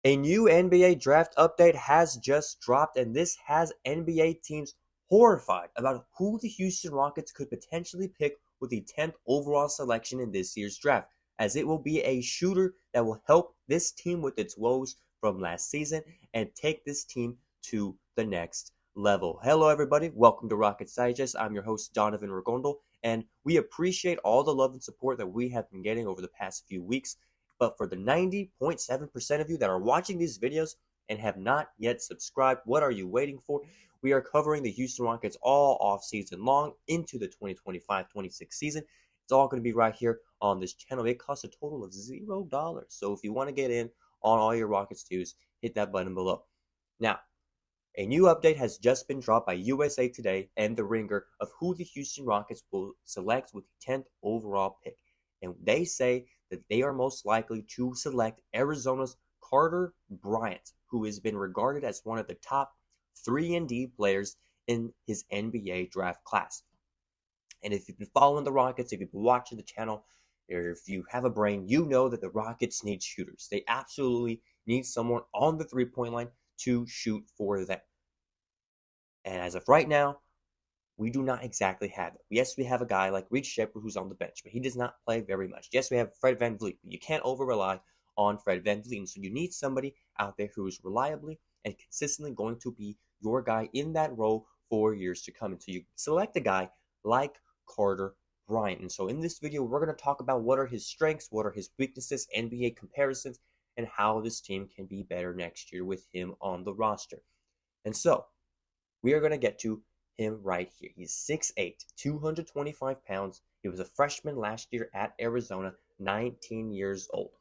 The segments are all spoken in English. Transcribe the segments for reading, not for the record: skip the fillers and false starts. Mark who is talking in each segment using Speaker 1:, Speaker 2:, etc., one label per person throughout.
Speaker 1: A new NBA draft update has just dropped, and this has NBA teams horrified about who the Houston Rockets could potentially pick with the 10th overall selection in this year's draft, as it will be a shooter that will help this team with its woes from last season and take this team to the next level. Hello, everybody. Welcome to Rockets Digest. I'm your host, Donovan Ricondo, and we appreciate all the love and support that we have been getting over the past few weeks. But for the 90.7% of you that are watching these videos and have not yet subscribed, what are you waiting for? We are covering the Houston Rockets all off season long into the 2025-26 season. It's all going to be right here on this channel. It costs a total of $0. So if you want to get in on all your Rockets news, hit that button below. Now, a new update has just been dropped by USA Today and The Ringer of who the Houston Rockets will select with the 10th overall pick. And they say that they are most likely to select Arizona's Carter Bryant, who has been regarded as one of the top 3-and-D players in his NBA draft class. And if you've been following the Rockets, if you've been watching the channel, or if you have a brain, you know that the Rockets need shooters. They absolutely need someone on the three-point line to shoot for them. And as of right now, we do not exactly have it. Yes, we have a guy like Reed Sheppard who's on the bench, but he does not play very much. Yes, we have Fred VanVleet, but you can't over-rely on Fred VanVleet. And so you need somebody out there who is reliably and consistently going to be your guy in that role for years to come. And so you select a guy like Carter Bryant. And so in this video, we're going to talk about what are his strengths, what are his weaknesses, NBA comparisons, and how this team can be better next year with him on the roster. And so we are going to get to him right here. He's 6'8", 225 pounds. He was a freshman last year at Arizona, 19 years old.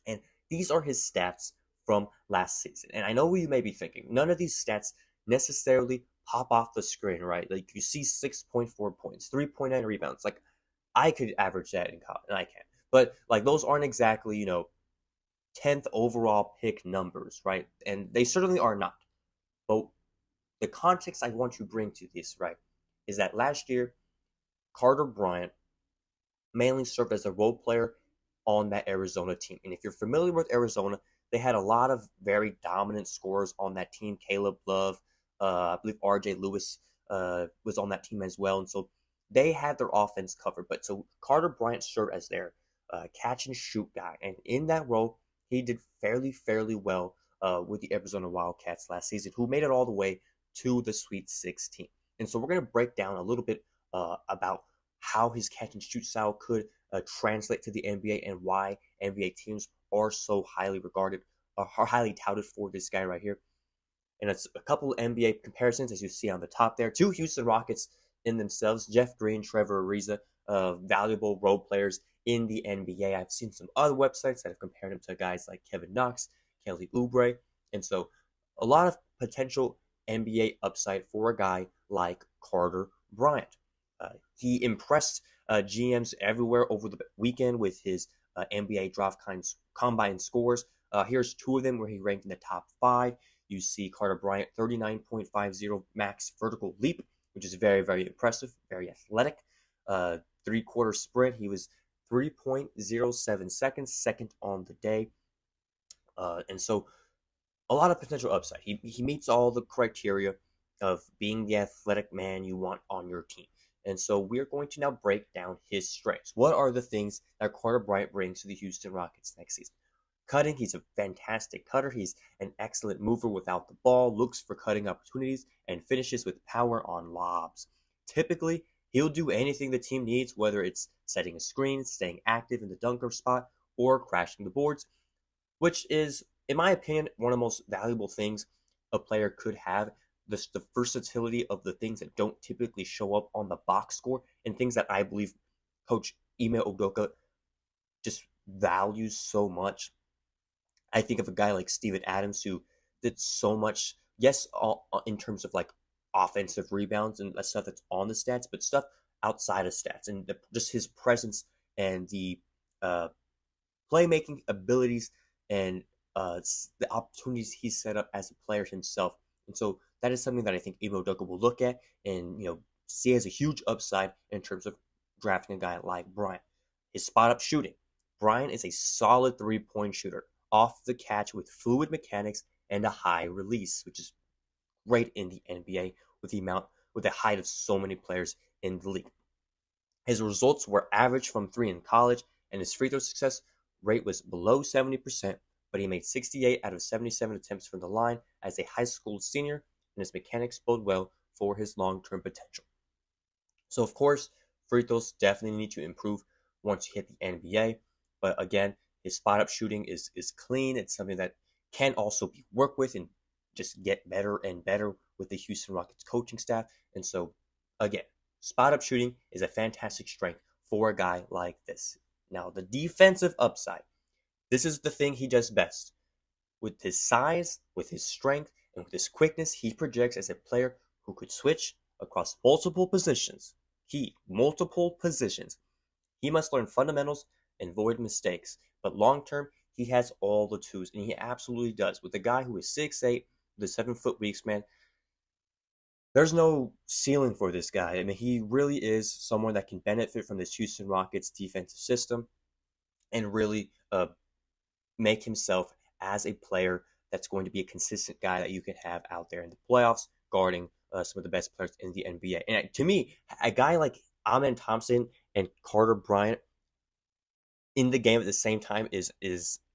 Speaker 1: And these are his stats from last season. And I know what you may be thinking. None of these stats necessarily pop off the screen, right? Like you see 6.4 points, 3.9 rebounds. Like I could average that in college, and I can't. But like those aren't exactly, 10th overall pick numbers, right? And they certainly are not. But the context I want to bring to this, right, is that last year, Carter Bryant mainly served as a role player on that Arizona team. And if you're familiar with Arizona, they had a lot of very dominant scorers on that team. Caleb Love, I believe R.J. Lewis was on that team as well. And so they had their offense covered. But so Carter Bryant served as their catch and shoot guy. And in that role, he did fairly well with the Arizona Wildcats last season, who made it all the way to the Sweet 16. And so we're going to break down a little bit about how his catch and shoot style could translate to the NBA and why NBA teams are so highly regarded, are highly touted for this guy right here. And it's a couple of NBA comparisons, as you see on the top there. Two Houston Rockets in themselves, Jeff Green, Trevor Ariza, valuable role players in the NBA. I've seen some other websites that have compared him to guys like Kevin Knox, Kelly Oubre. And so a lot of potential NBA upside for a guy like Carter Bryant. He impressed GMs everywhere over the weekend with his NBA draft combine scores. Here's two of them where he ranked in the top 5. You see Carter Bryant, 39.50 max vertical leap, which is very impressive, very athletic. Three-quarter sprint, he was 3.07 seconds, second on the day. And so a lot of potential upside. He meets all the criteria of being the athletic man you want on your team. And so we're going to now break down his strengths. What are the things that Carter Bryant brings to the Houston Rockets next season? Cutting, he's a fantastic cutter. He's an excellent mover without the ball, looks for cutting opportunities, and finishes with power on lobs. Typically, he'll do anything the team needs, whether it's setting a screen, staying active in the dunker spot, or crashing the boards, which is, in my opinion, one of the most valuable things a player could have. The versatility of the things that don't typically show up on the box score, and things that I believe Coach Ime Udoka just values so much. I think of a guy like Steven Adams who did so much, yes, in terms of like offensive rebounds and stuff that's on the stats, but stuff outside of stats, and just his presence and the playmaking abilities and the opportunities he set up as a player himself. And so that is something that I think Ime Udoka will look at and see as a huge upside in terms of drafting a guy like Bryant. His spot-up shooting. Bryant is a solid three-point shooter. off the catch with fluid mechanics and a high release, which is great in the NBA with the height of so many players in the league. His results were average from three in college, and his free throw success rate was below 70%, but he made 68 out of 77 attempts from the line as a high school senior, and his mechanics bode well for his long-term potential. So, of course, free throws definitely need to improve once you hit the NBA, but again, his spot-up shooting is clean. It's something that can also be worked with and just get better and better with the Houston Rockets coaching staff. And so, again, spot-up shooting is a fantastic strength for a guy like this. Now, the defensive upside. This is the thing he does best. With his size, with his strength, and with his quickness, he projects as a player who could switch across multiple positions. Multiple positions. He must learn fundamentals and avoid mistakes. But long-term, he has all the tools, and he absolutely does. With a guy who is 6'8", with a 7-foot wingspan, there's no ceiling for this guy. I mean, he really is someone that can benefit from this Houston Rockets defensive system and really make himself as a player that's going to be a consistent guy that you can have out there in the playoffs, guarding some of the best players in the NBA. And to me, a guy like Amen Thompson and Carter Bryant in the game at the same time is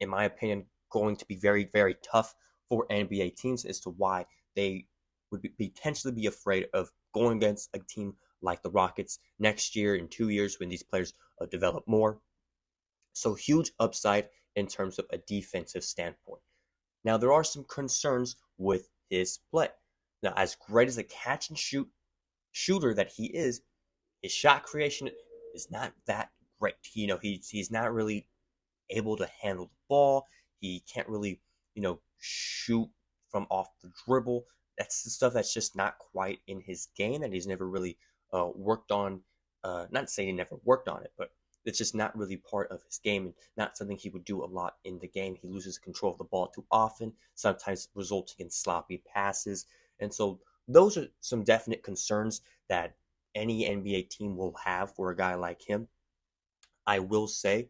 Speaker 1: in my opinion, going to be very, very tough for NBA teams as to why they would potentially be afraid of going against a team like the Rockets next year, in 2 years, when these players develop more. So huge upside in terms of a defensive standpoint. Now, there are some concerns with his play. Now, as great as a catch and shoot shooter that he is, his shot creation is not that great. He's not really able to handle the ball. He can't really, shoot from off the dribble. That's the stuff that's just not quite in his game, and he's never really worked on. Not saying he never worked on it, but it's just not really part of his game and not something he would do a lot in the game. He loses control of the ball too often, sometimes resulting in sloppy passes. And so those are some definite concerns that any NBA team will have for a guy like him. I will say,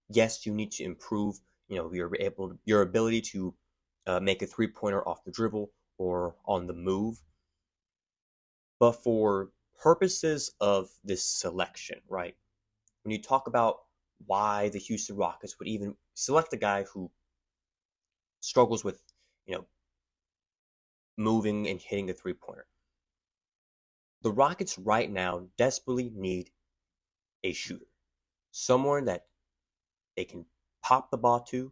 Speaker 1: yes, you need to improve, your ability to make a three-pointer off the dribble or on the move. But for purposes of this selection, right? When you talk about why the Houston Rockets would even select a guy who struggles with, moving and hitting the three-pointer, the Rockets right now desperately need a shooter, someone that they can pop the ball to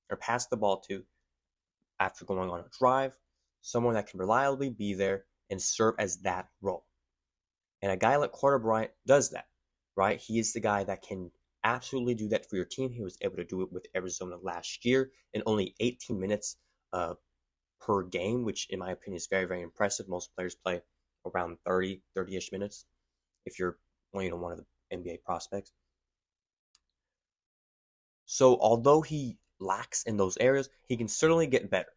Speaker 1: or pass the ball to after going on a drive, someone that can reliably be there and serve as that role. And a guy like Carter Bryant does that, right? He is the guy that can absolutely do that for your team. He was able to do it with Arizona last year in only 18 minutes per game, which in my opinion is very, very impressive. Most players play around 30-ish minutes if you're one of the NBA prospects. So although he lacks in those areas, he can certainly get better.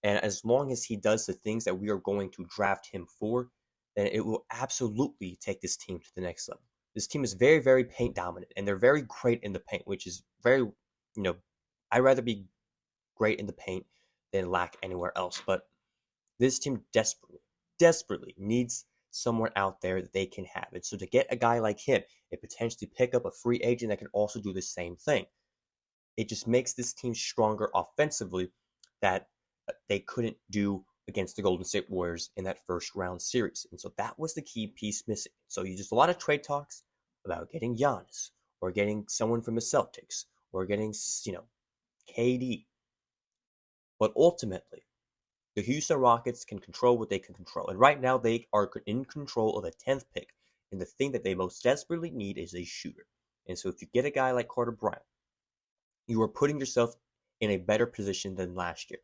Speaker 1: And as long as he does the things that we are going to draft him for, then it will absolutely take this team to the next level. This team is very, very paint dominant, and they're very great in the paint, which is very, I'd rather be great in the paint than lack anywhere else. But this team desperately needs someone out there that they can have. And so to get a guy like him and potentially pick up a free agent that can also do the same thing, it just makes this team stronger offensively that they couldn't do against the Golden State Warriors in that first round series. And so that was the key piece missing. So you just a lot of trade talks about getting Giannis or getting someone from the Celtics or getting, KD. But ultimately, the Houston Rockets can control what they can control. And right now they are in control of the 10th pick. And the thing that they most desperately need is a shooter. And so if you get a guy like Carter Bryant, you are putting yourself in a better position than last year.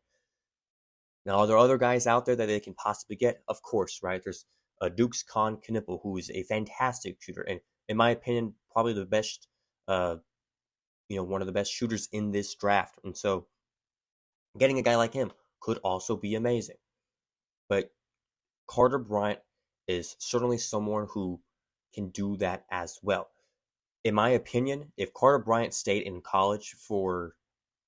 Speaker 1: Now, are there other guys out there that they can possibly get? Of course, right? There's Dukes Khan Knipple, who is a fantastic shooter, and in my opinion, probably the best, one of the best shooters in this draft. And so, getting a guy like him could also be amazing. But Carter Bryant is certainly someone who can do that as well. in my opinion, if Carter Bryant stayed in college for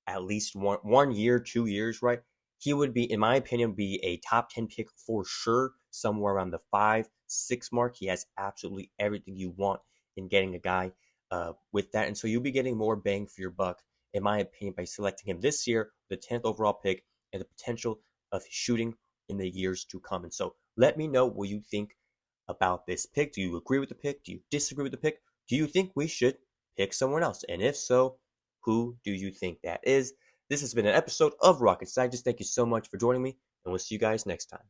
Speaker 1: at least one year, 2 years, right, he would be, in my opinion, be a top 10 pick for sure, somewhere around the 5, 6 mark. He has absolutely everything you want in getting a guy with that. And so you'll be getting more bang for your buck, in my opinion, by selecting him this year, the 10th overall pick, and the potential of shooting in the years to come. And so let me know what you think about this pick. Do you agree with the pick? Do you disagree with the pick? Do you think we should pick someone else? And if so, who do you think that is? This has been an episode of Rocket Scientist. Thank you so much for joining me, and we'll see you guys next time.